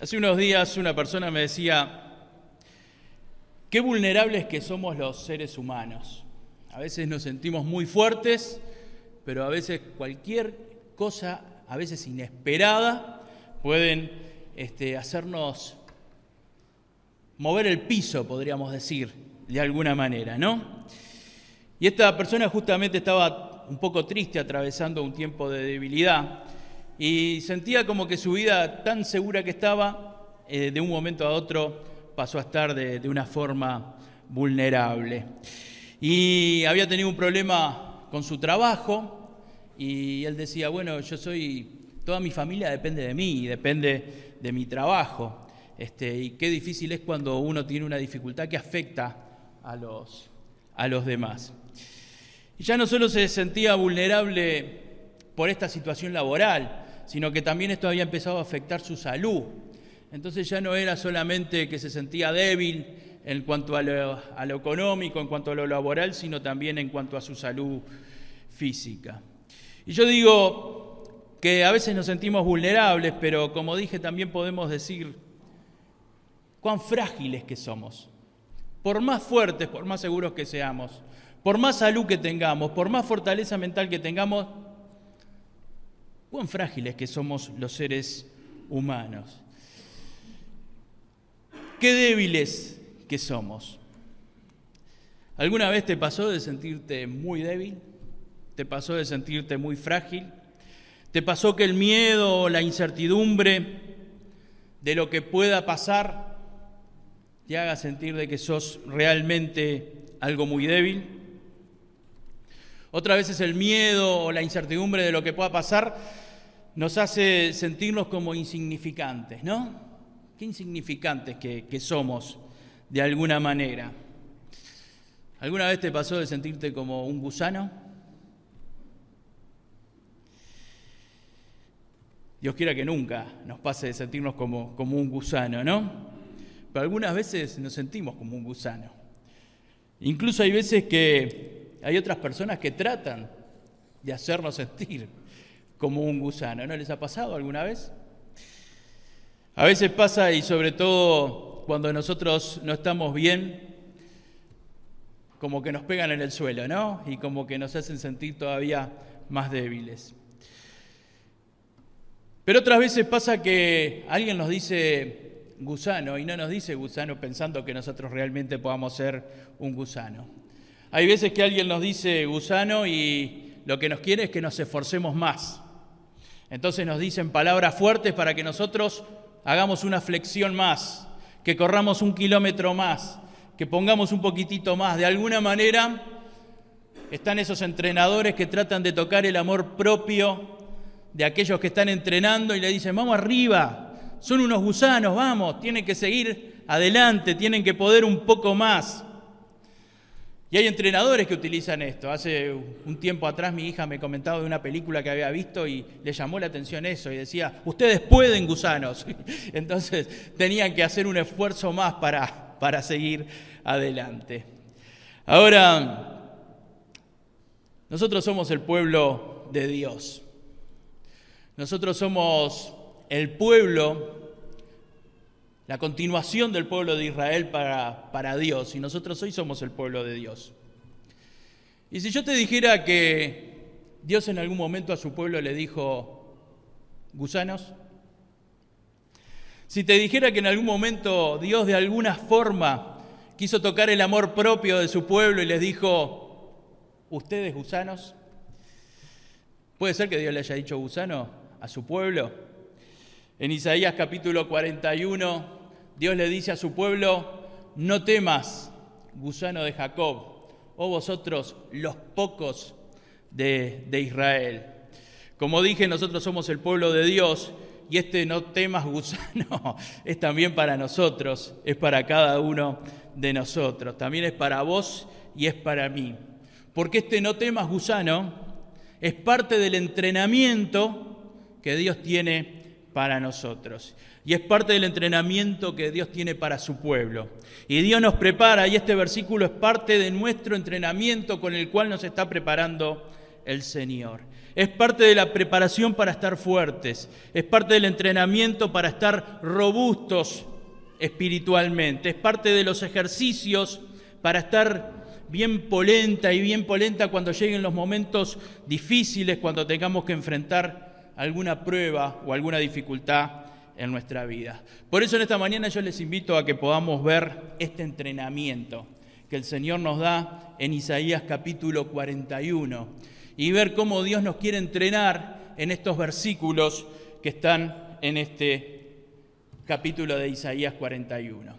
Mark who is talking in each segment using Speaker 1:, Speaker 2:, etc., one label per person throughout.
Speaker 1: Hace unos días una persona me decía, qué vulnerables que somos los seres humanos. A veces nos sentimos muy fuertes, pero a veces cualquier cosa, a veces inesperada, pueden hacernos mover el piso, podríamos decir, de alguna manera, ¿no? Y esta persona justamente estaba un poco triste, atravesando un tiempo de debilidad, y sentía como que su vida, tan segura que estaba, de un momento a otro pasó a estar de una forma vulnerable. Y había tenido un problema con su trabajo, y él decía, bueno, toda mi familia depende de mí, depende de mi trabajo. Y qué difícil es cuando uno tiene una dificultad que afecta a los demás. Y ya no solo se sentía vulnerable por esta situación laboral, sino que también esto había empezado a afectar su salud. Entonces ya no era solamente que se sentía débil en cuanto a lo económico, en cuanto a lo laboral, sino también en cuanto a su salud física. Y yo digo que a veces nos sentimos vulnerables, pero como dije, también podemos decir cuán frágiles que somos. Por más fuertes, por más seguros que seamos, por más salud que tengamos, por más fortaleza mental que tengamos, cuán frágiles que somos los seres humanos. Qué débiles que somos. ¿Alguna vez te pasó de sentirte muy débil? ¿Te pasó de sentirte muy frágil? ¿Te pasó que el miedo o la incertidumbre de lo que pueda pasar te haga sentir de que sos realmente algo muy débil? Otras veces el miedo o la incertidumbre de lo que pueda pasar nos hace sentirnos como insignificantes, ¿no? Qué insignificantes que somos de alguna manera. ¿Alguna vez te pasó de sentirte como un gusano? Dios quiera que nunca nos pase de sentirnos como un gusano, ¿no? Pero algunas veces nos sentimos como un gusano. Incluso hay veces que hay otras personas que tratan de hacernos sentir como un gusano. ¿No les ha pasado alguna vez? A veces pasa, y sobre todo cuando nosotros no estamos bien, como que nos pegan en el suelo, ¿no? Y como que nos hacen sentir todavía más débiles. Pero otras veces pasa que alguien nos dice gusano y no nos dice gusano pensando que nosotros realmente podamos ser un gusano. Hay veces que alguien nos dice gusano y lo que nos quiere es que nos esforcemos más. Entonces nos dicen palabras fuertes para que nosotros hagamos una flexión más, que corramos 1 kilómetro más, que pongamos un poquitito más. De alguna manera están esos entrenadores que tratan de tocar el amor propio de aquellos que están entrenando y le dicen, vamos arriba, son unos gusanos, vamos, tienen que seguir adelante, tienen que poder un poco más. Y hay entrenadores que utilizan esto. Hace un tiempo atrás mi hija me comentaba de una película que había visto y le llamó la atención eso y decía, ustedes pueden, gusanos. Entonces tenían que hacer un esfuerzo más para seguir adelante. Ahora, nosotros somos el pueblo de Dios. Nosotros somos el pueblo, la continuación del pueblo de Israel para Dios, y nosotros hoy somos el pueblo de Dios. Y si yo te dijera que Dios en algún momento a su pueblo le dijo, gusanos, si te dijera que en algún momento Dios de alguna forma quiso tocar el amor propio de su pueblo y les dijo, ustedes gusanos, ¿puede ser que Dios le haya dicho gusano a su pueblo? En Isaías capítulo 41, Dios le dice a su pueblo, no temas, gusano de Jacob, oh vosotros los pocos de Israel. Como dije, nosotros somos el pueblo de Dios y no temas, gusano, es también para nosotros, es para cada uno de nosotros. También es para vos y es para mí. Porque no temas, gusano, es parte del entrenamiento que Dios tiene para nosotros. Y es parte del entrenamiento que Dios tiene para su pueblo. Y Dios nos prepara, y este versículo es parte de nuestro entrenamiento con el cual nos está preparando el Señor. Es parte de la preparación para estar fuertes, es parte del entrenamiento para estar robustos espiritualmente, es parte de los ejercicios para estar bien polenta y bien polenta cuando lleguen los momentos difíciles, cuando tengamos que enfrentar alguna prueba o alguna dificultad en nuestra vida. Por eso en esta mañana yo les invito a que podamos ver este entrenamiento que el Señor nos da en Isaías capítulo 41 y ver cómo Dios nos quiere entrenar en estos versículos que están en este capítulo de Isaías 41.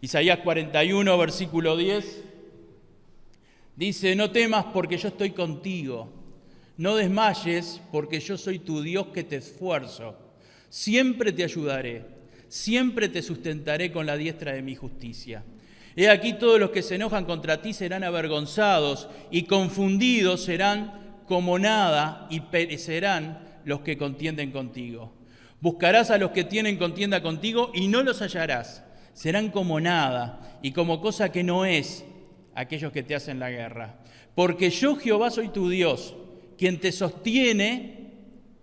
Speaker 1: Isaías 41, versículo 10, dice: no temas porque yo estoy contigo, no desmayes porque yo soy tu Dios que te esfuerzo. Siempre te ayudaré, siempre te sustentaré con la diestra de mi justicia. He aquí todos los que se enojan contra ti serán avergonzados y confundidos serán como nada y perecerán los que contienden contigo. Buscarás a los que tienen contienda contigo y no los hallarás. Serán como nada y como cosa que no es aquellos que te hacen la guerra. Porque yo, Jehová, soy tu Dios, quien te sostiene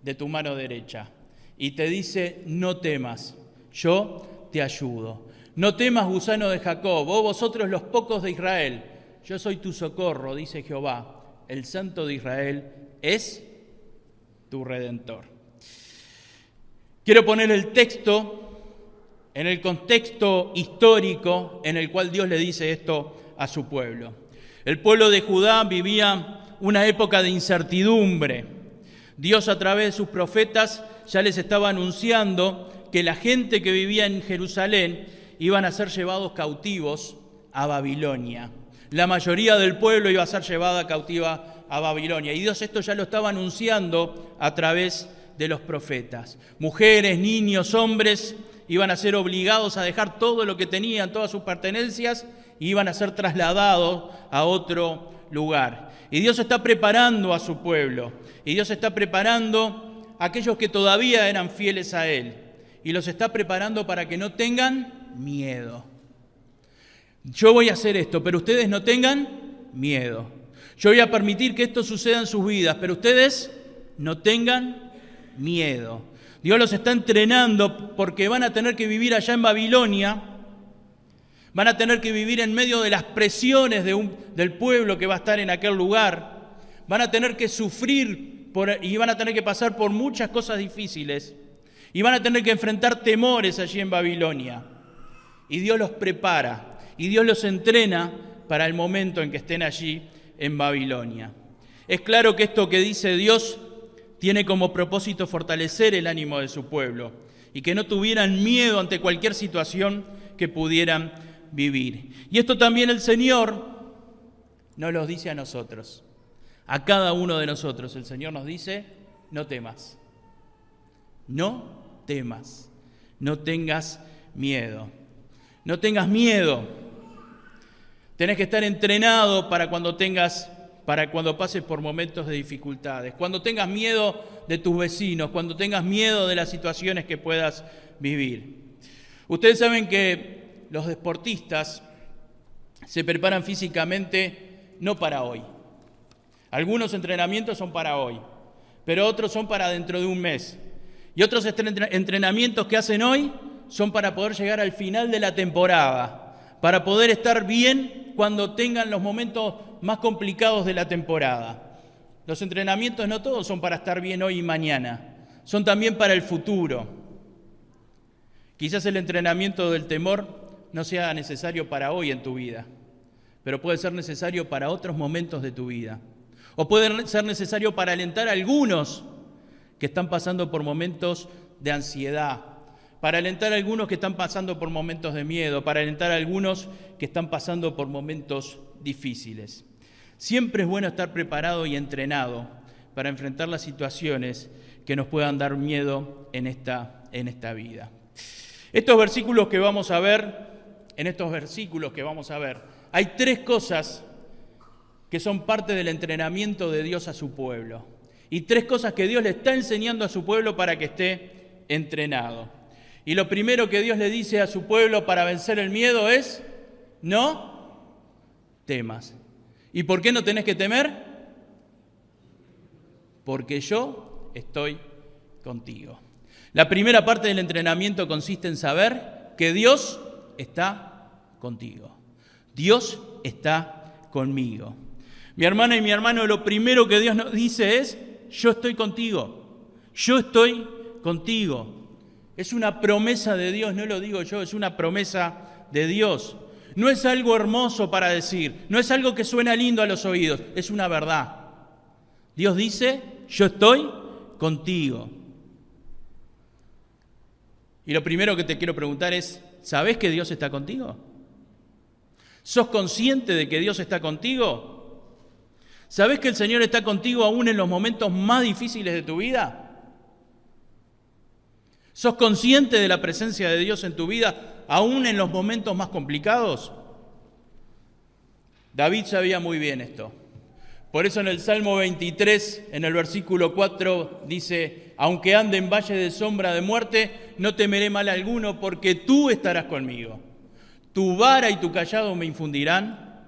Speaker 1: de tu mano derecha. Y te dice: no temas, yo te ayudo. No temas, gusano de Jacob, oh vosotros los pocos de Israel. Yo soy tu socorro, dice Jehová. El Santo de Israel es tu Redentor. Quiero poner el texto en el contexto histórico en el cual Dios le dice esto a su pueblo. El pueblo de Judá vivía una época de incertidumbre. Dios, a través de sus profetas, ya les estaba anunciando que la gente que vivía en Jerusalén iban a ser llevados cautivos a Babilonia. La mayoría del pueblo iba a ser llevada cautiva a Babilonia. Y Dios esto ya lo estaba anunciando a través de los profetas. Mujeres, niños, hombres iban a ser obligados a dejar todo lo que tenían, todas sus pertenencias, y iban a ser trasladados a otro lugar. Y Dios está preparando a su pueblo. Y Dios está preparando a aquellos que todavía eran fieles a Él. Y los está preparando para que no tengan miedo. Yo voy a hacer esto, pero ustedes no tengan miedo. Yo voy a permitir que esto suceda en sus vidas, pero ustedes no tengan miedo. Dios los está entrenando porque van a tener que vivir allá en Babilonia, van a tener que vivir en medio de las presiones del pueblo que va a estar en aquel lugar, van a tener que sufrir y van a tener que pasar por muchas cosas difíciles y van a tener que enfrentar temores allí en Babilonia. Y Dios los prepara y Dios los entrena para el momento en que estén allí en Babilonia. Es claro que esto que dice Dios tiene como propósito fortalecer el ánimo de su pueblo y que no tuvieran miedo ante cualquier situación que pudieran vivir. Y esto también el Señor nos lo dice a nosotros, a cada uno de nosotros. El Señor nos dice: no temas, no temas, no tengas miedo, no tengas miedo. Tenés que estar entrenado para cuando pases por momentos de dificultades, cuando tengas miedo de tus vecinos, cuando tengas miedo de las situaciones que puedas vivir. Ustedes saben que los deportistas se preparan físicamente no para hoy. Algunos entrenamientos son para hoy, pero otros son para dentro de un mes. Y otros entrenamientos que hacen hoy son para poder llegar al final de la temporada, para poder estar bien cuando tengan los momentos más complicados de la temporada. Los entrenamientos no todos son para estar bien hoy y mañana, son también para el futuro. Quizás el entrenamiento del temor no sea necesario para hoy en tu vida, pero puede ser necesario para otros momentos de tu vida. O puede ser necesario para alentar a algunos que están pasando por momentos de ansiedad, para alentar a algunos que están pasando por momentos de miedo, para alentar a algunos que están pasando por momentos difíciles. Siempre es bueno estar preparado y entrenado para enfrentar las situaciones que nos puedan dar miedo en esta vida. En estos versículos que vamos a ver, hay tres cosas que son parte del entrenamiento de Dios a su pueblo. Y tres cosas que Dios le está enseñando a su pueblo para que esté entrenado. Y lo primero que Dios le dice a su pueblo para vencer el miedo es: no temas. ¿Y por qué no tenés que temer? porque yo estoy contigo. La primera parte del entrenamiento consiste en saber que Dios está contigo. Dios está conmigo. Mi hermana y mi hermano, lo primero que Dios nos dice es: yo estoy contigo. Yo estoy contigo. Es una promesa de Dios, no lo digo yo, es una promesa de Dios. No es algo hermoso para decir, no es algo que suena lindo a los oídos, es una verdad. Dios dice: yo estoy contigo. Y lo primero que te quiero preguntar es: ¿sabés que Dios está contigo? ¿Sos consciente de que Dios está contigo? ¿Sabés que el Señor está contigo aún en los momentos más difíciles de tu vida? ¿Sos consciente de la presencia de Dios en tu vida aún en los momentos más complicados? David sabía muy bien esto. Por eso en el Salmo 23, en el versículo 4, dice: aunque ande en valle de sombra de muerte, no temeré mal alguno, porque tú estarás conmigo. Tu vara y tu cayado me infundirán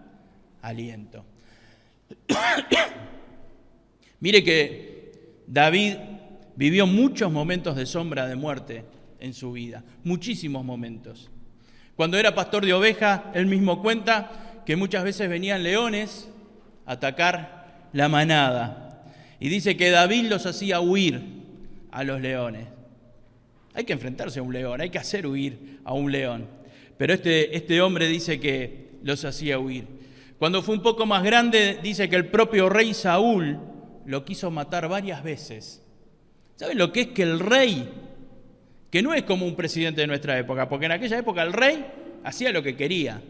Speaker 1: aliento. Mire que David vivió muchos momentos de sombra de muerte en su vida, muchísimos momentos. Cuando era pastor de ovejas, él mismo cuenta que muchas veces venían leones a atacar la manada. Y dice que David los hacía huir a los leones. Hay que enfrentarse a un león, hay que hacer huir a un león. Pero este hombre dice que los hacía huir. Cuando fue un poco más grande, dice que el propio rey Saúl lo quiso matar varias veces. ¿Saben lo que es que el rey, que no es como un presidente de nuestra época, porque en aquella época el rey hacía lo que quería?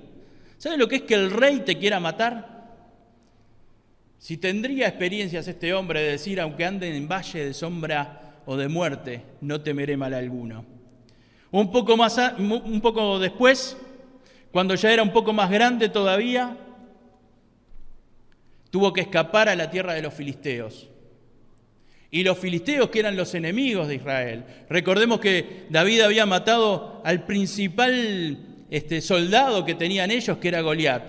Speaker 1: ¿Saben lo que es que el rey te quiera matar? Si tendría experiencias este hombre de decir: aunque ande en valle de sombra o de muerte, no temeré mal alguno. Un poco después, cuando ya era un poco más grande todavía, tuvo que escapar a la tierra de los filisteos. Y los filisteos, que eran los enemigos de Israel. Recordemos que David había matado al principal soldado que tenían ellos, que era Goliat.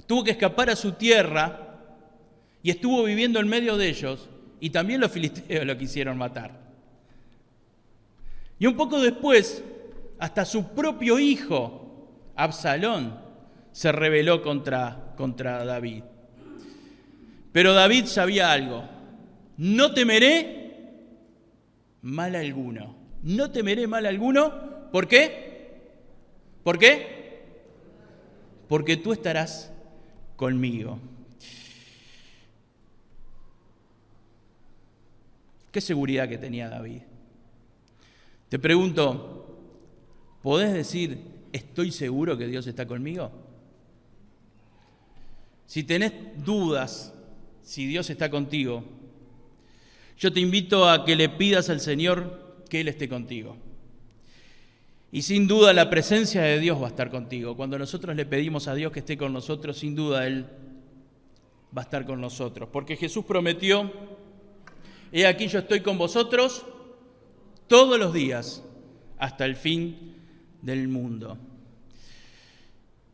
Speaker 1: Tuvo que escapar a su tierra y estuvo viviendo en medio de ellos, y también los filisteos lo quisieron matar. Y un poco después, hasta su propio hijo, Absalón, se rebeló contra David. Pero David sabía algo: no temeré mal alguno. No temeré mal alguno. ¿Por qué? ¿Por qué? Porque tú estarás conmigo. Qué seguridad que tenía David. Te pregunto, ¿podés decir: estoy seguro que Dios está conmigo? Si tenés dudas si Dios está contigo, yo te invito a que le pidas al Señor que Él esté contigo. Y sin duda la presencia de Dios va a estar contigo. Cuando nosotros le pedimos a Dios que esté con nosotros, sin duda Él va a estar con nosotros. Porque Jesús prometió: he aquí yo estoy con vosotros todos los días hasta el fin del mundo.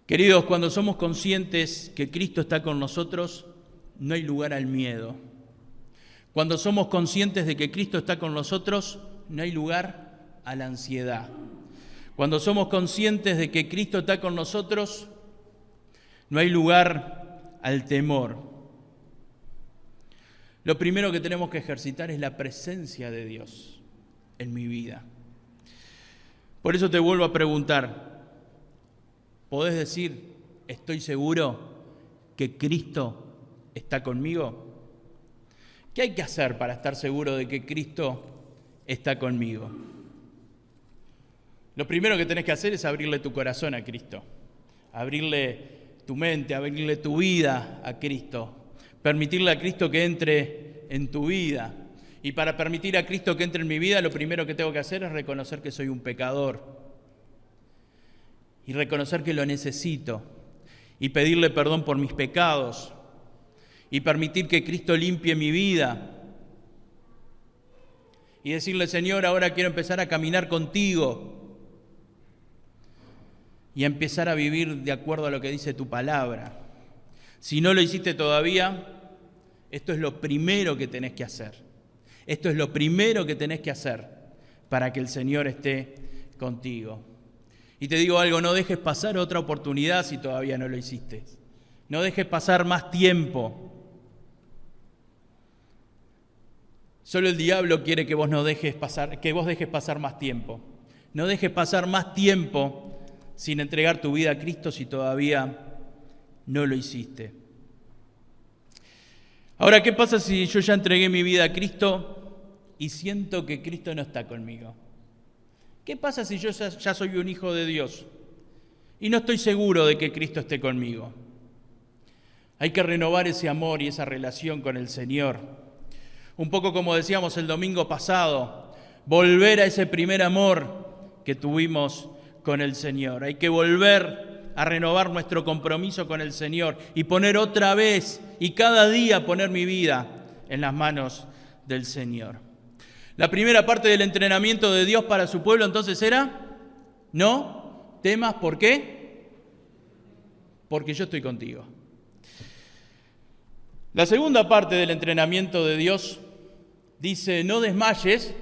Speaker 1: Queridos, cuando somos conscientes que Cristo está con nosotros, no hay lugar al miedo. Cuando somos conscientes de que Cristo está con nosotros, no hay lugar a la ansiedad. Cuando somos conscientes de que Cristo está con nosotros, no hay lugar al temor. Lo primero que tenemos que ejercitar es la presencia de Dios en mi vida. Por eso te vuelvo a preguntar, ¿podés decir: estoy seguro que Cristo está conmigo? ¿Qué hay que hacer para estar seguro de que Cristo está conmigo? Lo primero que tenés que hacer es abrirle tu corazón a Cristo, abrirle tu mente, abrirle tu vida a Cristo, permitirle a Cristo que entre en tu vida. Y para permitir a Cristo que entre en mi vida, lo primero que tengo que hacer es reconocer que soy un pecador y reconocer que lo necesito y pedirle perdón por mis pecados y permitir que Cristo limpie mi vida y decirle: Señor, ahora quiero empezar a caminar contigo y a empezar a vivir de acuerdo a lo que dice tu palabra. Si no lo hiciste todavía, esto es lo primero que tenés que hacer. Esto es lo primero que tenés que hacer para que el Señor esté contigo. Y te digo algo, no dejes pasar otra oportunidad si todavía no lo hiciste. No dejes pasar más tiempo. Solo el diablo quiere que vos dejes pasar más tiempo. No dejes pasar más tiempo sin entregar tu vida a Cristo si todavía no lo hiciste. Ahora, ¿qué pasa si yo ya entregué mi vida a Cristo y siento que Cristo no está conmigo? ¿Qué pasa si yo ya soy un hijo de Dios y no estoy seguro de que Cristo esté conmigo? Hay que renovar ese amor y esa relación con el Señor. Un poco como decíamos el domingo pasado, volver a ese primer amor que tuvimos con el Señor. Hay que volver a renovar nuestro compromiso con el Señor y poner otra vez y cada día poner mi vida en las manos del Señor. La primera parte del entrenamiento de Dios para su pueblo entonces era: no temas, ¿por qué? Porque yo estoy contigo. La segunda parte del entrenamiento de Dios dice: no desmayes,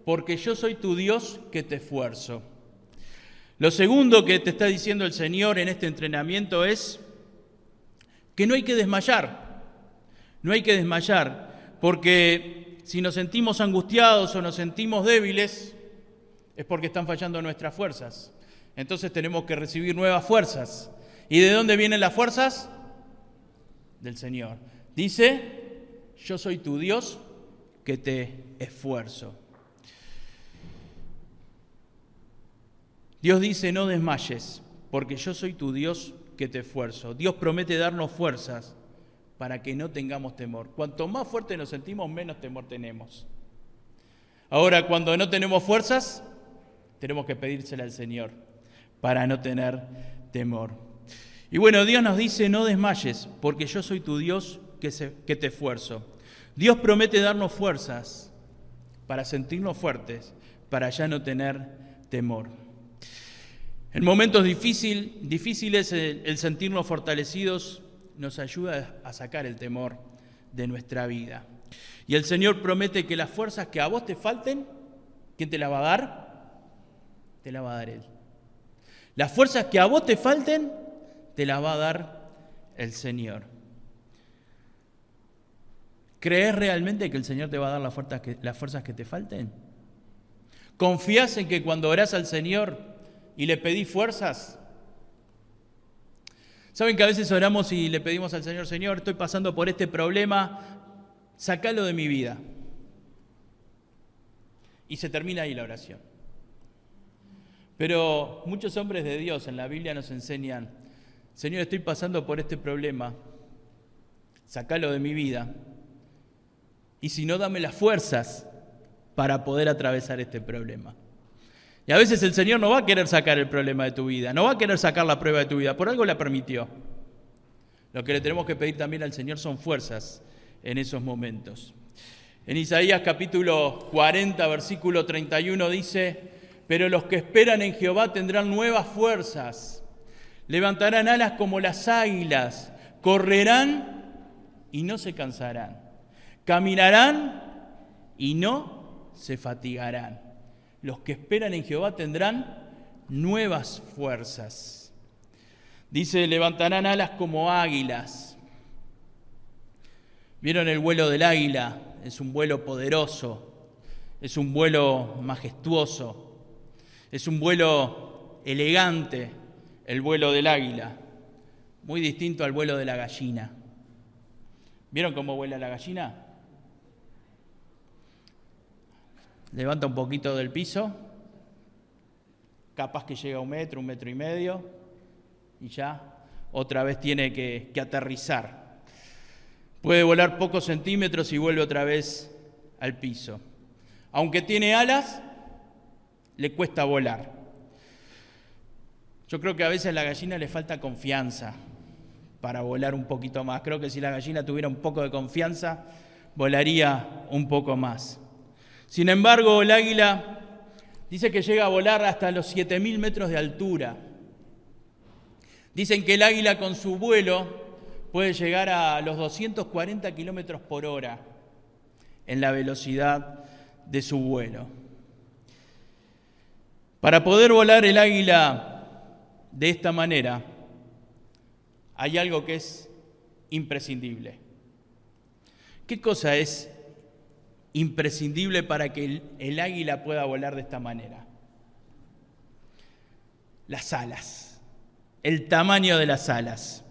Speaker 1: porque yo soy tu Dios que te esfuerzo. Lo segundo que te está diciendo el Señor en este entrenamiento es que no hay que desmayar. No hay que desmayar, porque si nos sentimos angustiados o nos sentimos débiles, es porque están fallando nuestras fuerzas. Entonces tenemos que recibir nuevas fuerzas. ¿Y de dónde vienen las fuerzas? Del Señor. Dice: yo soy tu Dios que te esfuerzo. Dios dice: no desmayes, porque yo soy tu Dios que te esfuerzo. Dios promete darnos fuerzas para que no tengamos temor. Cuanto más fuerte nos sentimos, menos temor tenemos. Ahora, cuando no tenemos fuerzas, tenemos que pedírsela al Señor para no tener temor. Y bueno, Dios nos dice: no desmayes, porque yo soy tu Dios que te esfuerzo. Dios promete darnos fuerzas para sentirnos fuertes, para ya no tener temor. En momentos difíciles, el sentirnos fortalecidos nos ayuda a sacar el temor de nuestra vida. Y el Señor promete que las fuerzas que a vos te falten, ¿quién te las va a dar? Te las va a dar Él. Las fuerzas que a vos te falten, te las va a dar el Señor. ¿Crees realmente que el Señor te va a dar las fuerzas que te falten? ¿Confías en que cuando orás al Señor y le pedís fuerzas? ¿Saben que a veces oramos y le pedimos al Señor: Señor, estoy pasando por este problema, sácalo de mi vida? Y se termina ahí la oración. Pero muchos hombres de Dios en la Biblia nos enseñan: Señor, estoy pasando por este problema, sácalo de mi vida. Y si no, dame las fuerzas para poder atravesar este problema. Y a veces el Señor no va a querer sacar el problema de tu vida, no va a querer sacar la prueba de tu vida, por algo la permitió. Lo que le tenemos que pedir también al Señor son fuerzas en esos momentos. En Isaías capítulo 40, versículo 31 dice: pero los que esperan en Jehová tendrán nuevas fuerzas, levantarán alas como las águilas, correrán y no se cansarán. Caminarán y no se fatigarán. Los que esperan en Jehová tendrán nuevas fuerzas. Dice: levantarán alas como águilas. ¿Vieron el vuelo del águila? Es un vuelo poderoso, es un vuelo majestuoso, es un vuelo elegante, el vuelo del águila. Muy distinto al vuelo de la gallina. ¿Vieron cómo vuela la gallina? Levanta un poquito del piso, capaz que llega a 1 metro, 1,5 metros, y ya otra vez tiene que aterrizar. Puede volar pocos centímetros y vuelve otra vez al piso. Aunque tiene alas, le cuesta volar. Yo creo que a veces a la gallina le falta confianza para volar un poquito más. Creo que si la gallina tuviera un poco de confianza, volaría un poco más. Sin embargo, el águila dice que llega a volar hasta los 7.000 metros de altura. Dicen que el águila con su vuelo puede llegar a los 240 kilómetros por hora. en la velocidad de su vuelo. Para poder volar el águila de esta manera, hay algo que es imprescindible. ¿Qué cosa es imprescindible para que el águila pueda volar de esta manera? Las alas, el tamaño de las alas.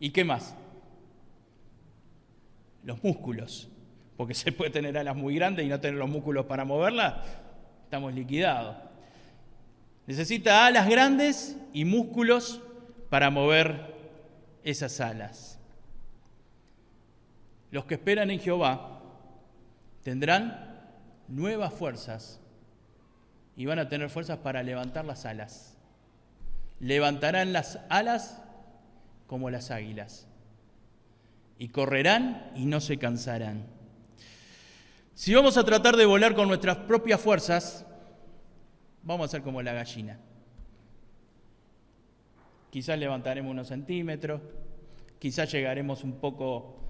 Speaker 1: ¿Y qué más? Los músculos, porque se puede tener alas muy grandes y no tener los músculos para moverlas, estamos liquidados. Necesita alas grandes y músculos para mover esas alas. Los que esperan en Jehová tendrán nuevas fuerzas y van a tener fuerzas para levantar las alas. Levantarán las alas como las águilas y correrán y no se cansarán. Si vamos a tratar de volar con nuestras propias fuerzas, vamos a ser como la gallina. Quizás levantaremos unos centímetros, quizás llegaremos un poco,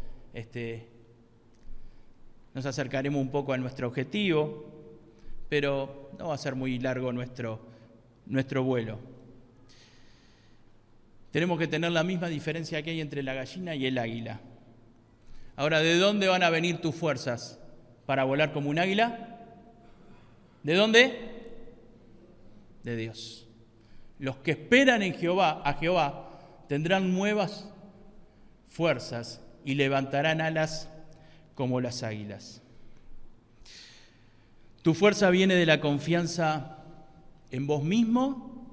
Speaker 1: nos acercaremos un poco a nuestro objetivo, pero no va a ser muy largo nuestro vuelo. Tenemos que tener la misma diferencia que hay entre la gallina y el águila. Ahora, ¿de dónde van a venir tus fuerzas para volar como un águila? ¿De dónde? De Dios. Los que esperan en a Jehová, tendrán nuevas fuerzas y levantarán alas como las águilas. ¿Tu fuerza viene de la confianza en vos mismo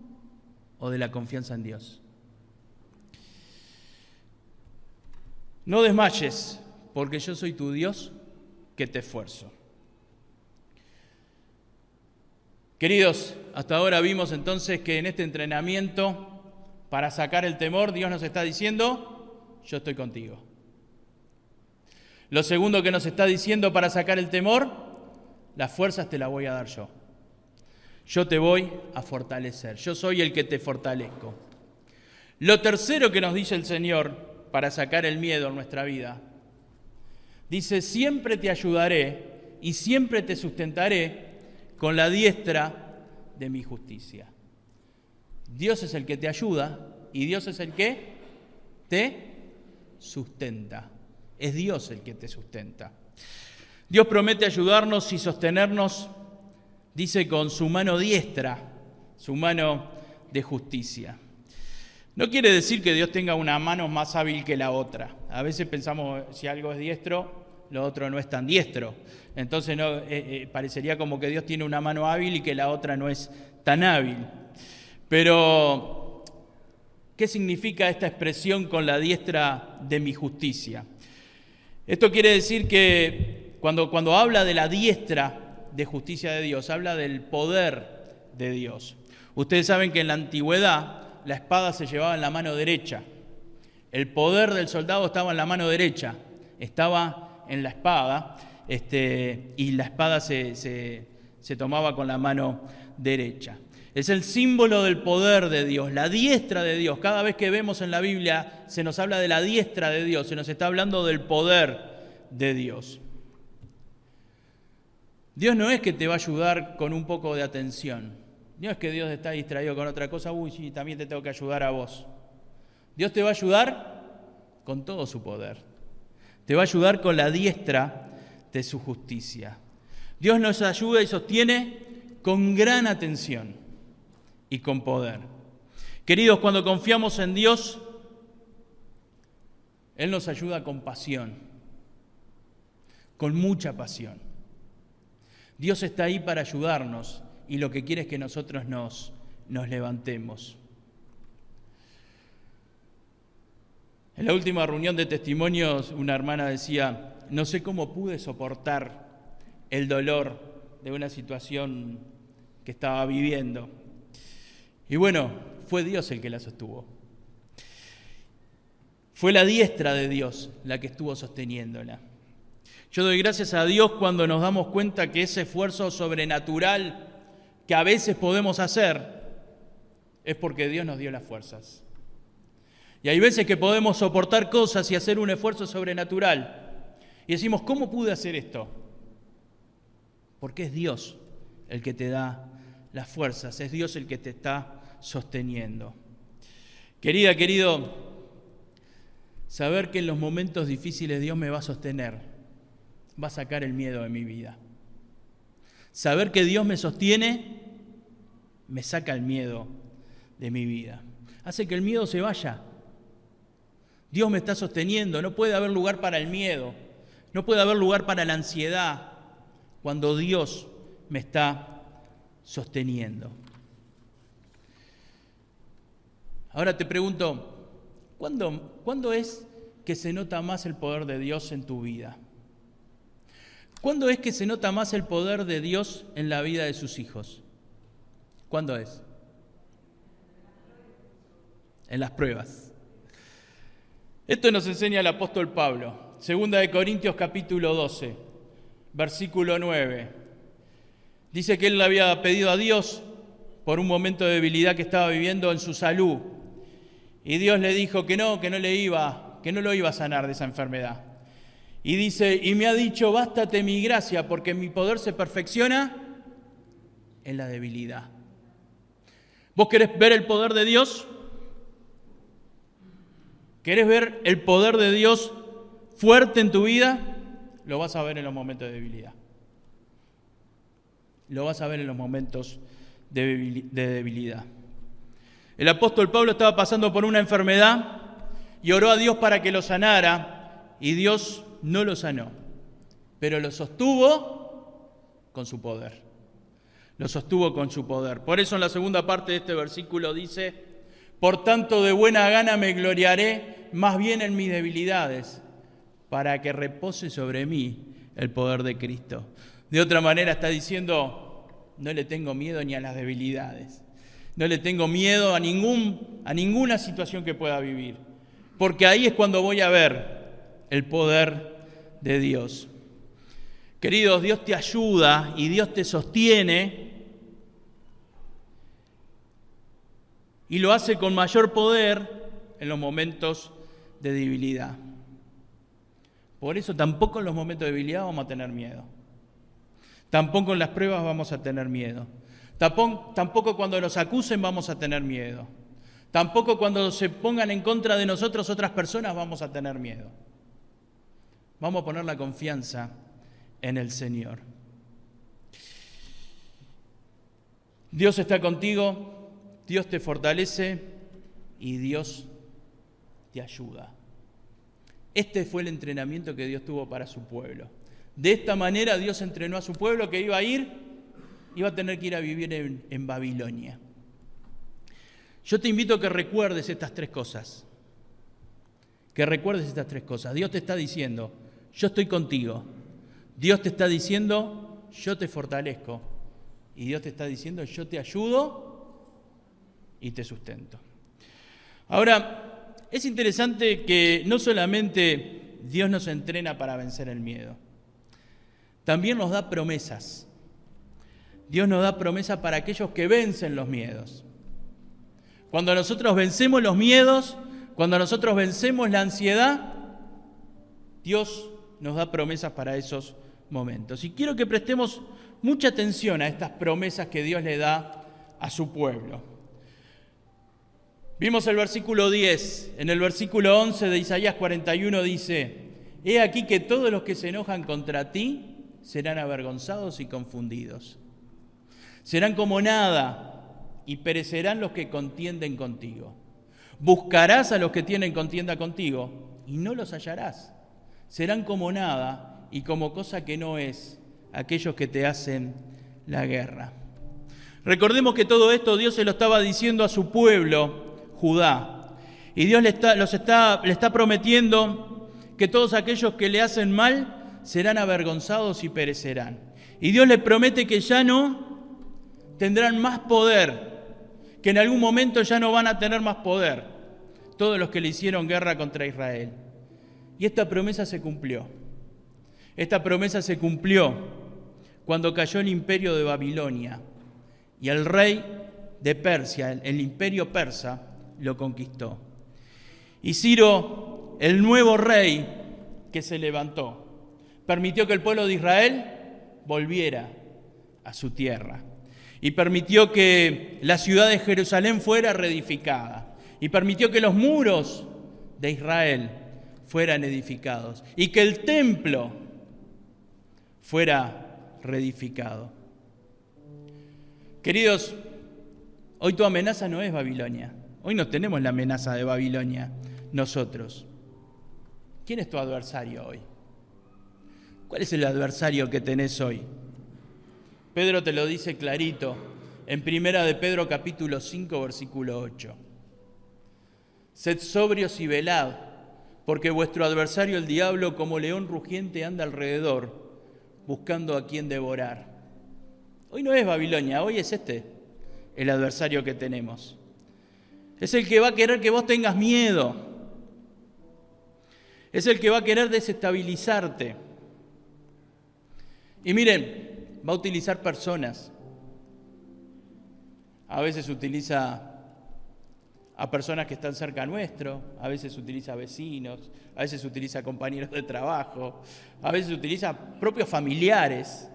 Speaker 1: o de la confianza en Dios? No desmayes, porque yo soy tu Dios que te esfuerzo. Queridos, hasta ahora vimos entonces que en este entrenamiento para sacar el temor, Dios nos está diciendo, yo estoy contigo. Lo segundo que nos está diciendo para sacar el temor, las fuerzas te las voy a dar yo. Yo te voy a fortalecer, yo soy el que te fortalezco. Lo tercero que nos dice el Señor para sacar el miedo en nuestra vida, dice, siempre te ayudaré y siempre te sustentaré con la diestra de mi justicia. Dios es el que te ayuda y Dios es el que te sustenta. Es Dios el que te sustenta. Dios promete ayudarnos y sostenernos, dice, con su mano diestra, su mano de justicia. No quiere decir que Dios tenga una mano más hábil que la otra. A veces pensamos, si algo es diestro, lo otro no es tan diestro. Entonces parecería como que Dios tiene una mano hábil y que la otra no es tan hábil. Pero, ¿qué significa esta expresión con la diestra de mi justicia? Esto quiere decir que cuando habla de la diestra de justicia de Dios, habla del poder de Dios. Ustedes saben que en la antigüedad la espada se llevaba en la mano derecha. El poder del soldado estaba en la mano derecha, estaba en la espada, y la espada se tomaba con la mano derecha. Es el símbolo del poder de Dios, la diestra de Dios. Cada vez que vemos en la Biblia se nos habla de la diestra de Dios, se nos está hablando del poder de Dios. Dios no es que te va a ayudar con un poco de atención. No es que Dios está distraído con otra cosa, sí, también te tengo que ayudar a vos. Dios te va a ayudar con todo su poder. Te va a ayudar con la diestra de su justicia. Dios nos ayuda y sostiene con gran atención y con poder. Queridos, cuando confiamos en Dios, Él nos ayuda con pasión, con mucha pasión. Dios está ahí para ayudarnos y lo que quiere es que nosotros nos levantemos. En la última reunión de testimonios, una hermana decía, no sé cómo pude soportar el dolor de una situación que estaba viviendo. Y bueno, fue Dios el que la sostuvo. Fue la diestra de Dios la que estuvo sosteniéndola. Yo doy gracias a Dios cuando nos damos cuenta que ese esfuerzo sobrenatural que a veces podemos hacer es porque Dios nos dio las fuerzas. Y hay veces que podemos soportar cosas y hacer un esfuerzo sobrenatural. Y decimos, ¿cómo pude hacer esto? Porque es Dios el que te da las fuerzas, es Dios el que te está sosteniendo. Querida, querido, saber que en los momentos difíciles Dios me va a sostener, va a sacar el miedo de mi vida. Saber que Dios me sostiene, me saca el miedo de mi vida. Hace que el miedo se vaya. Dios me está sosteniendo, no puede haber lugar para el miedo, no puede haber lugar para la ansiedad cuando Dios me está sosteniendo. Ahora te pregunto, ¿cuándo es que se nota más el poder de Dios en tu vida? ¿Cuándo es que se nota más el poder de Dios en la vida de sus hijos? ¿Cuándo es? En las pruebas. Esto nos enseña el apóstol Pablo. 2 de Corintios capítulo 12, versículo 9. Dice que él le había pedido a Dios por un momento de debilidad que estaba viviendo en su salud. Y Dios le dijo que no lo iba a sanar de esa enfermedad. Y dice, y me ha dicho, bástate mi gracia, porque mi poder se perfecciona en la debilidad. ¿Vos querés ver el poder de Dios? ¿Querés ver el poder de Dios fuerte en tu vida? Lo vas a ver en los momentos de debilidad. Lo vas a ver en los momentos de debilidad. El apóstol Pablo estaba pasando por una enfermedad y oró a Dios para que lo sanara, y Dios no lo sanó, pero lo sostuvo con su poder. Lo sostuvo con su poder. Por eso en la segunda parte de este versículo dice, por tanto de buena gana me gloriaré más bien en mis debilidades, para que repose sobre mí el poder de Cristo. De otra manera está diciendo, no le tengo miedo ni a las debilidades. No le tengo miedo a ninguna situación que pueda vivir, porque ahí es cuando voy a ver el poder de Dios. Queridos, Dios te ayuda y Dios te sostiene, y lo hace con mayor poder en los momentos de debilidad. Por eso tampoco en los momentos de debilidad vamos a tener miedo. Tampoco en las pruebas vamos a tener miedo. Tampoco cuando nos acusen vamos a tener miedo. Tampoco cuando se pongan en contra de nosotros otras personas vamos a tener miedo. Vamos a poner la confianza en el Señor. Dios está contigo, Dios te fortalece y Dios te ayuda. Este fue el entrenamiento que Dios tuvo para su pueblo. De esta manera Dios entrenó a su pueblo que iba a tener que ir a vivir en Babilonia. Yo te invito a que recuerdes estas tres cosas. Que recuerdes estas tres cosas. Dios te está diciendo, yo estoy contigo. Dios te está diciendo, yo te fortalezco. Y Dios te está diciendo, yo te ayudo y te sustento. Ahora, es interesante que no solamente Dios nos entrena para vencer el miedo, también nos da promesas. Dios nos da promesas para aquellos que vencen los miedos. Cuando nosotros vencemos los miedos, cuando nosotros vencemos la ansiedad, Dios nos da promesas para esos momentos. Y quiero que prestemos mucha atención a estas promesas que Dios le da a su pueblo. Vimos el versículo 10. En el versículo 11 de Isaías 41 dice, he aquí que todos los que se enojan contra ti serán avergonzados y confundidos. Serán como nada y perecerán los que contienden contigo. Buscarás a los que tienen contienda contigo y no los hallarás. Serán como nada y como cosa que no es aquellos que te hacen la guerra. Recordemos que todo esto Dios se lo estaba diciendo a su pueblo, Judá. Y Dios le está prometiendo que todos aquellos que le hacen mal serán avergonzados y perecerán. Y Dios le promete que ya no tendrán más poder, que en algún momento ya no van a tener más poder todos los que le hicieron guerra contra Israel. Y esta promesa se cumplió. Esta promesa se cumplió cuando cayó el imperio de Babilonia y el rey de Persia, el imperio persa, lo conquistó. Y Ciro, el nuevo rey que se levantó, permitió que el pueblo de Israel volviera a su tierra. Y permitió que la ciudad de Jerusalén fuera reedificada. Y permitió que los muros de Israel fueran edificados. Y que el templo fuera reedificado. Queridos, hoy tu amenaza no es Babilonia. Hoy no tenemos la amenaza de Babilonia nosotros. ¿Quién es tu adversario hoy? ¿Cuál es el adversario que tenés hoy? Pedro te lo dice clarito en 1 de Pedro capítulo 5, versículo 8. Sed sobrios y velad, porque vuestro adversario el diablo como león rugiente anda alrededor, buscando a quien devorar. Hoy no es Babilonia, hoy es el adversario que tenemos. Es el que va a querer que vos tengas miedo. Es el que va a querer desestabilizarte. Y miren, va a utilizar personas. A veces utiliza a personas que están cerca nuestro, a veces utiliza vecinos, a veces utiliza compañeros de trabajo, a veces utiliza propios familiares.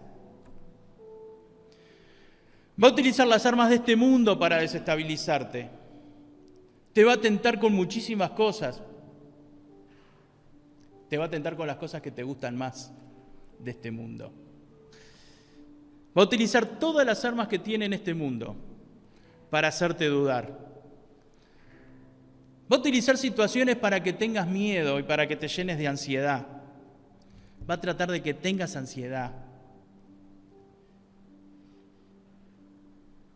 Speaker 1: Va a utilizar las armas de este mundo para desestabilizarte. Te va a tentar con muchísimas cosas. Te va a tentar con las cosas que te gustan más de este mundo. Va a utilizar todas las armas que tiene en este mundo para hacerte dudar. Va a utilizar situaciones para que tengas miedo y para que te llenes de ansiedad. Va a tratar de que tengas ansiedad.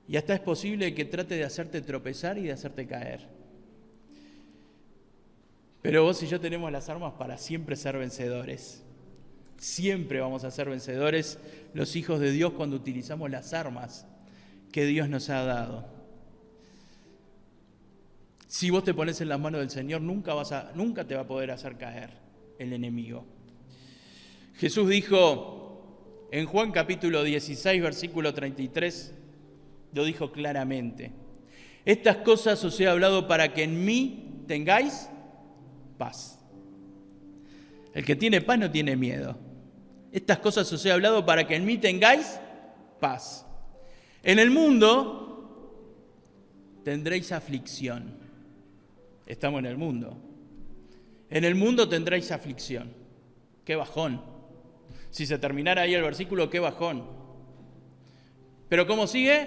Speaker 1: Y hasta es posible que trate de hacerte tropezar y de hacerte caer. Pero vos y yo tenemos las armas para siempre ser vencedores. Siempre vamos a ser vencedores los hijos de Dios cuando utilizamos las armas que Dios nos ha dado. Si vos te pones en las manos del Señor, nunca te va a poder hacer caer el enemigo. Jesús dijo en Juan capítulo 16, versículo 33, lo dijo claramente: estas cosas os he hablado para que en mí tengáis paz. El que tiene paz no tiene miedo. Estas cosas os he hablado para que en mí tengáis paz. En el mundo tendréis aflicción. Estamos en el mundo. En el mundo tendréis aflicción. ¡Qué bajón! Si se terminara ahí el versículo, ¡qué bajón! ¿Pero cómo sigue?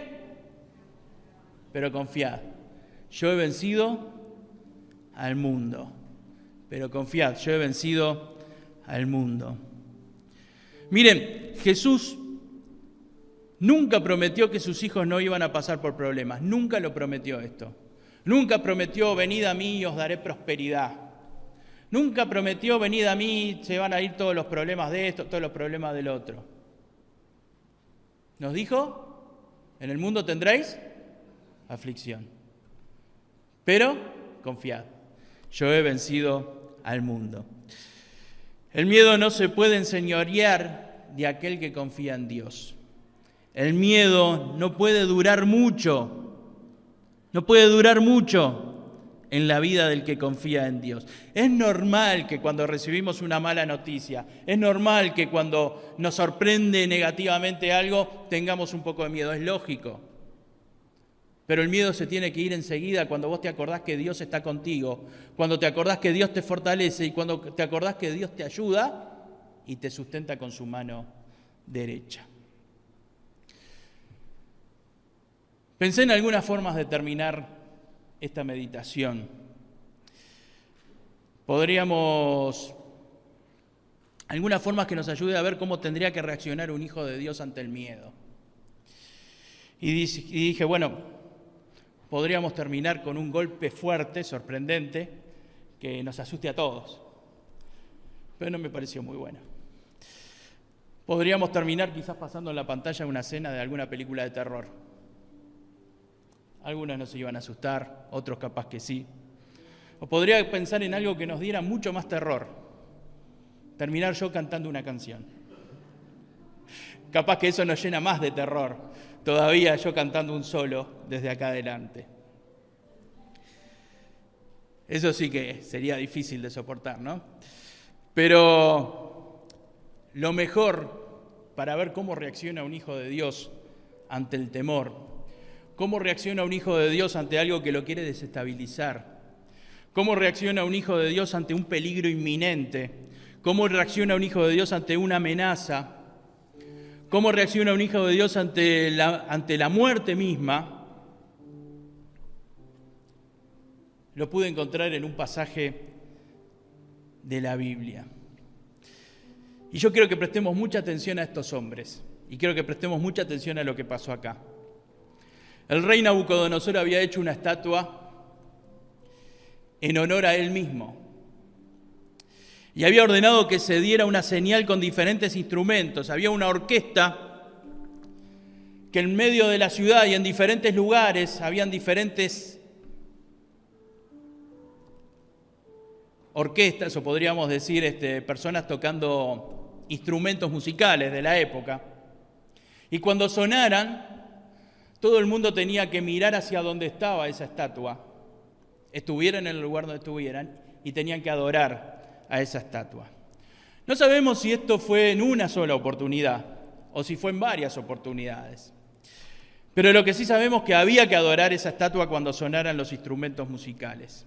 Speaker 1: Pero confiad. Yo he vencido al mundo. Pero confiad, yo he vencido al mundo. Miren, Jesús nunca prometió que sus hijos no iban a pasar por problemas. Nunca lo prometió esto. Nunca prometió: venid a mí y os daré prosperidad. Nunca prometió: venid a mí, se van a ir todos los problemas de esto, todos los problemas del otro. Nos dijo: en el mundo tendréis aflicción. Pero confiad, yo he vencido al mundo. El miedo no se puede enseñorear de aquel que confía en Dios. El miedo no puede durar mucho. No puede durar mucho en la vida del que confía en Dios. Es normal que cuando recibimos una mala noticia, es normal que cuando nos sorprende negativamente algo, tengamos un poco de miedo. Es lógico. Pero el miedo se tiene que ir enseguida cuando vos te acordás que Dios está contigo, cuando te acordás que Dios te fortalece y cuando te acordás que Dios te ayuda y te sustenta con su mano derecha. Pensé en algunas formas de terminar esta meditación. Algunas formas que nos ayuden a ver cómo tendría que reaccionar un hijo de Dios ante el miedo. Y dije, bueno, podríamos terminar con un golpe fuerte, sorprendente, que nos asuste a todos. Pero no me pareció muy bueno. Podríamos terminar quizás pasando en la pantalla una escena de alguna película de terror. Algunos no se iban a asustar, otros capaz que sí. O podría pensar en algo que nos diera mucho más terror. Terminar yo cantando una canción. Capaz que eso nos llena más de terror. Todavía yo cantando un solo desde acá adelante. Eso sí que sería difícil de soportar, ¿no? Pero lo mejor para ver cómo reacciona un hijo de Dios ante el temor, cómo reacciona un hijo de Dios ante algo que lo quiere desestabilizar, cómo reacciona un hijo de Dios ante un peligro inminente, cómo reacciona un hijo de Dios ante una amenaza, cómo reacciona un hijo de Dios ante la muerte misma. Lo pude encontrar en un pasaje de la Biblia. Y yo quiero que prestemos mucha atención a estos hombres y quiero que prestemos mucha atención a lo que pasó acá. El rey Nabucodonosor había hecho una estatua en honor a él mismo y había ordenado que se diera una señal con diferentes instrumentos. Había una orquesta que en medio de la ciudad y en diferentes lugares habían diferentes orquestas, o podríamos decir personas tocando instrumentos musicales de la época. Y cuando sonaran, todo el mundo tenía que mirar hacia donde estaba esa estatua, estuvieran en el lugar donde estuvieran, y tenían que adorar a esa estatua. No sabemos si esto fue en una sola oportunidad o si fue en varias oportunidades. Pero lo que sí sabemos es que había que adorar esa estatua cuando sonaran los instrumentos musicales.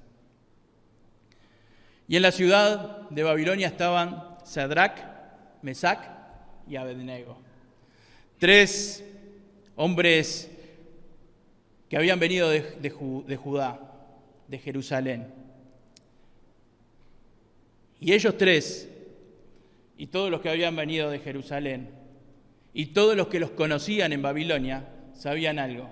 Speaker 1: Y en la ciudad de Babilonia estaban Sadrac, Mesac y Abednego. 3 hombres que habían venido de Judá, de Jerusalén. Y ellos 3, y todos los que habían venido de Jerusalén, y todos los que los conocían en Babilonia, sabían algo: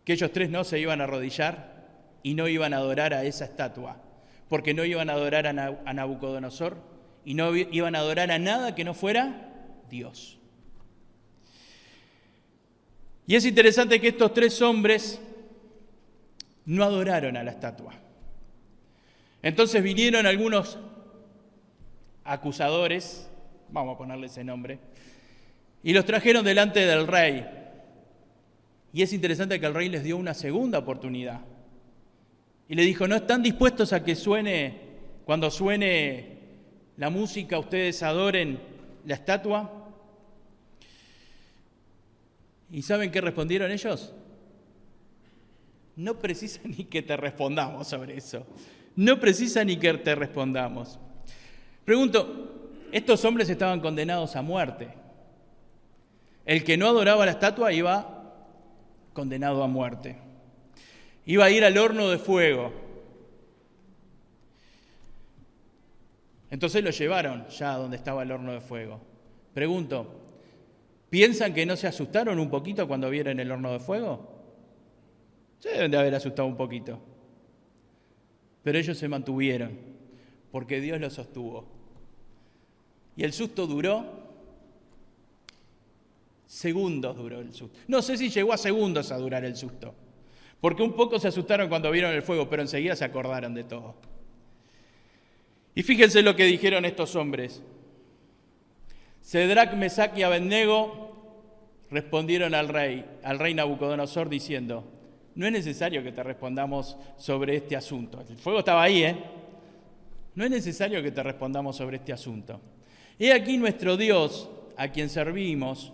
Speaker 1: que ellos 3 no se iban a arrodillar y no iban a adorar a esa estatua, porque no iban a adorar a Nabucodonosor y no iban a adorar a nada que no fuera Dios. Y es interesante que estos 3 hombres no adoraron a la estatua. Entonces vinieron algunos acusadores, vamos a ponerle ese nombre, y los trajeron delante del rey. Y es interesante que el rey les dio una segunda oportunidad. Y le dijo: ¿no están dispuestos a que cuando suene la música, ustedes adoren la estatua? ¿Y saben qué respondieron ellos? No precisa ni que te respondamos sobre eso. No precisa ni que te respondamos. Pregunto, estos hombres estaban condenados a muerte. El que no adoraba la estatua iba condenado a muerte. Iba a ir al horno de fuego. Entonces lo llevaron ya a donde estaba el horno de fuego. Pregunto, ¿piensan que no se asustaron un poquito cuando vieron el horno de fuego? Se deben de haber asustado un poquito. Pero ellos se mantuvieron, porque Dios los sostuvo. Y el susto duró segundos, duró el susto. No sé si llegó a segundos a durar el susto, porque un poco se asustaron cuando vieron el fuego, pero enseguida se acordaron de todo. Y fíjense lo que dijeron estos hombres. Sadrac, Mesac y Abednego respondieron al rey Nabucodonosor, diciendo: no es necesario que te respondamos sobre este asunto. El fuego estaba ahí, No es necesario que te respondamos sobre este asunto. He aquí nuestro Dios, a quien servimos,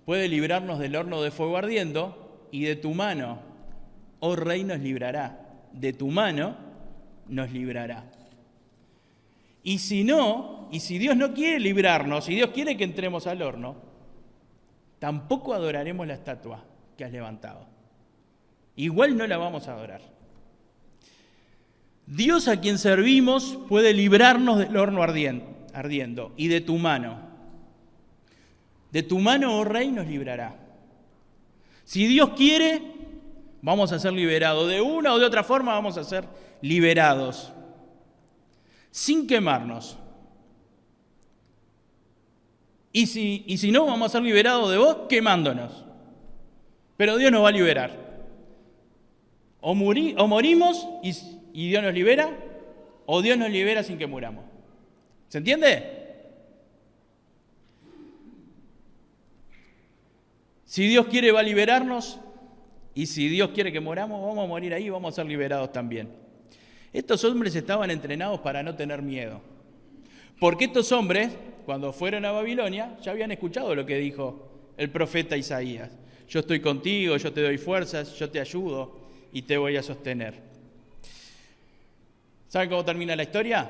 Speaker 1: puede librarnos del horno de fuego ardiendo, y de tu mano, oh rey, nos librará. De tu mano nos librará. Y si Dios no quiere librarnos, si Dios quiere que entremos al horno, tampoco adoraremos la estatua que has levantado. Igual no la vamos a adorar. Dios, a quien servimos, puede librarnos del horno ardiendo, y de tu mano. De tu mano, oh rey, nos librará. Si Dios quiere, vamos a ser liberados. De una o de otra forma vamos a ser liberados, sin quemarnos. Y si no, vamos a ser liberados de vos quemándonos. Pero Dios nos va a liberar. O morimos y Dios nos libera, o Dios nos libera sin que muramos. ¿Se entiende? Si Dios quiere, va a liberarnos, y si Dios quiere que moramos, vamos a morir ahí, vamos a ser liberados también. Estos hombres estaban entrenados para no tener miedo, Porque estos hombres, cuando fueron a Babilonia, ya habían escuchado lo que dijo el profeta Isaías. Yo estoy contigo, yo te doy fuerzas, yo te ayudo y te voy a sostener. ¿Saben cómo termina la historia?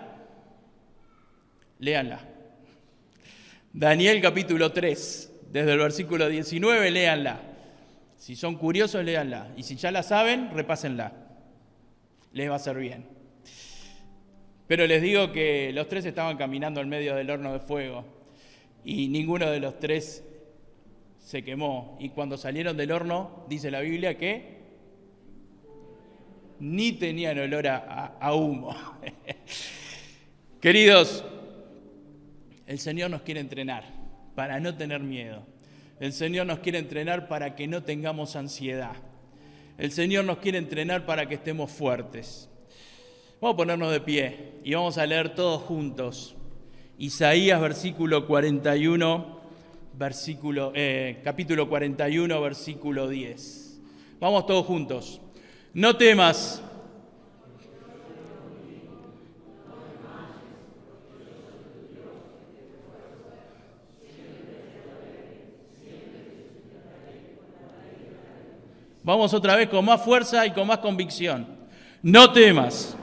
Speaker 1: Léanla. Daniel capítulo 3, desde el versículo 19, léanla. Si son curiosos, léanla. Y si ya la saben, repásenla. Les va a hacer bien. Pero les digo que los tres estaban caminando en medio del horno de fuego y ninguno de los tres se quemó. Y cuando salieron del horno, dice la Biblia que ni tenían olor a humo. Queridos, el Señor nos quiere entrenar para no tener miedo. El Señor nos quiere entrenar para que no tengamos ansiedad. El Señor nos quiere entrenar para que estemos fuertes. Vamos a ponernos de pie y vamos a leer todos juntos Isaías capítulo 41, versículo 10. Vamos todos juntos. No temas. Vamos otra vez con más fuerza y con más convicción. No temas.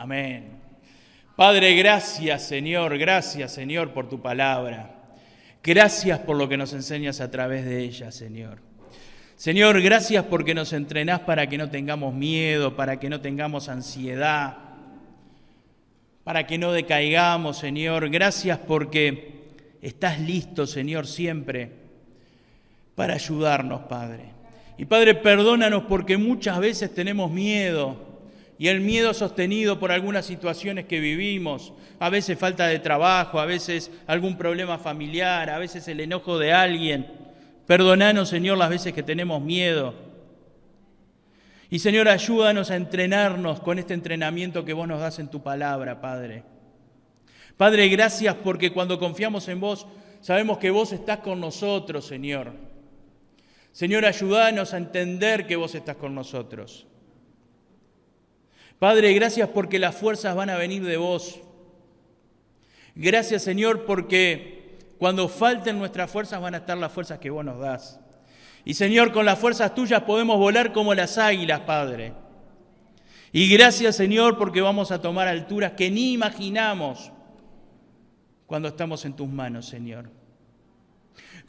Speaker 1: Amén. Padre, gracias Señor, por tu palabra. Gracias por lo que nos enseñas a través de ella, Señor. Señor, gracias porque nos entrenás para que no tengamos miedo, para que no tengamos ansiedad, para que no decaigamos, Señor. Gracias porque estás listo, Señor, siempre para ayudarnos, Padre. Y Padre, perdónanos porque muchas veces tenemos miedo. Y el miedo sostenido por algunas situaciones que vivimos, a veces falta de trabajo, a veces algún problema familiar, a veces el enojo de alguien. Perdónanos, Señor, las veces que tenemos miedo. Y, Señor, ayúdanos a entrenarnos con este entrenamiento que vos nos das en tu palabra, Padre. Padre, gracias porque cuando confiamos en vos, sabemos que vos estás con nosotros, Señor. Señor, ayúdanos a entender que vos estás con nosotros. Padre, gracias porque las fuerzas van a venir de vos. Gracias, Señor, porque cuando falten nuestras fuerzas van a estar las fuerzas que vos nos das. Y, Señor, con las fuerzas tuyas podemos volar como las águilas, Padre. Y gracias, Señor, porque vamos a tomar alturas que ni imaginamos cuando estamos en tus manos, Señor.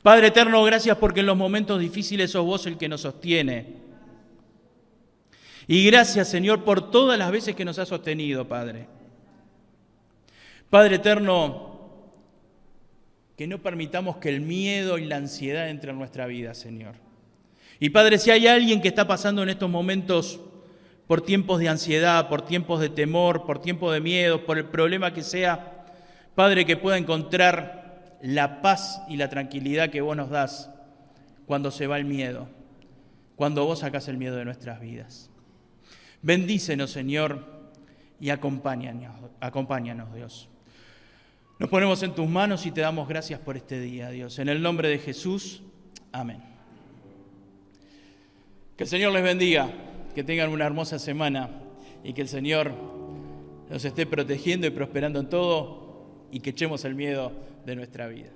Speaker 1: Padre eterno, gracias porque en los momentos difíciles sos vos el que nos sostiene. Y gracias, Señor, por todas las veces que nos has sostenido, Padre. Padre eterno, que no permitamos que el miedo y la ansiedad entren en nuestra vida, Señor. Y Padre, si hay alguien que está pasando en estos momentos por tiempos de ansiedad, por tiempos de temor, por tiempos de miedo, por el problema que sea, Padre, que pueda encontrar la paz y la tranquilidad que vos nos das cuando se va el miedo, cuando vos sacás el miedo de nuestras vidas. Bendícenos, Señor, y acompáñanos, Dios. Nos ponemos en tus manos y te damos gracias por este día, Dios. En el nombre de Jesús, amén. Que el Señor les bendiga, que tengan una hermosa semana y que el Señor nos esté protegiendo y prosperando en todo y que echemos el miedo de nuestra vida.